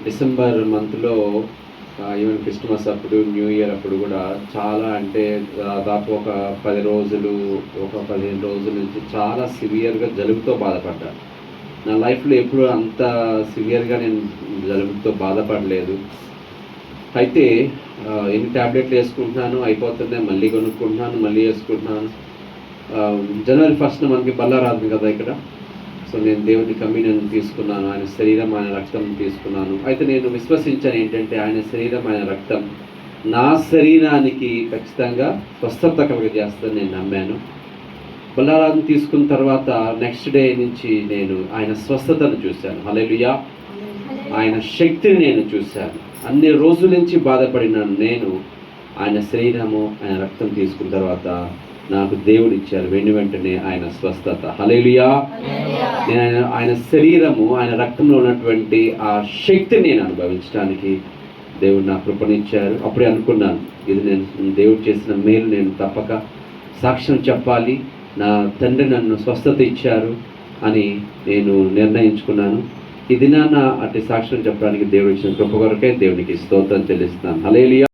December మంత్లో even Christmas అప్పుడు, new year అప్పుడు కూడా చాలా అంటే దాదాపు ఒక 10 రోజులు, ఒక 15 రోజుల నుంచి చాలా సివియర్‌గా జలుబుతో బాధపడ్డాను. నా లైఫ్‌లో ఎప్పుడూ అంత సివియర్‌గా నేను జలుబుతో బాధపడలేదు. అయితే ఎన్ని టాబ్లెట్లు వేసుకుంటున్నాను, అయిపోతున్నాయి, మళ్ళీ కొనుక్కుంటున్నాను, మళ్ళీ వేసుకుంటున్నాను. జనవరి 1న మనకి బల్లారాధన కదా ఇక్కడ. సో నేను దేవుని కమ్యూనియన్ తీసుకున్నాను, ఆయన శరీరం ఆయన రక్తం తీసుకున్నాను. అయితే నేను విశ్వసించాను ఏంటంటే ఆయన శరీరం ఆయన రక్తం నా శరీరానికి ఖచ్చితంగా స్వస్థత కలుగజేస్తుందని నేను నమ్మాను. బల్లారాధన తీసుకున్న తర్వాత నెక్స్ట్ డే నుంచి నేను ఆయన స్వస్థతను చూశాను. హల్లెలూయా. ఆయన శక్తిని నేను చూశాను. అన్ని రోజుల నుంచి బాధపడిన నేను ఆయన శరీరము ఆయన రక్తం తీసుకున్న తర్వాత నాకు దేవుడు ఇచ్చారు వెంటనే ఆయన స్వస్థత. హల్లెలూయా. నేను ఆయన శరీరము ఆయన రక్తంలో ఉన్నటువంటి ఆ శక్తిని నేను అనుభవించడానికి దేవుడు నా కృపనిచ్చారు. అప్పుడే అనుకున్నాను, ఇది నేను దేవుడు చేసిన మేలు నేను తప్పక సాక్ష్యం చెప్పాలి, నా తండ్రి నన్ను స్వస్థత ఇచ్చారు అని నేను నిర్ణయించుకున్నాను. ఈ దినాన అట్టి సాక్ష్యం చెప్పడానికి దేవుడు ఇచ్చిన కృప కొరకే దేవునికి స్తోత్రం చెల్లిస్తున్నాను. హల్లెలూయా.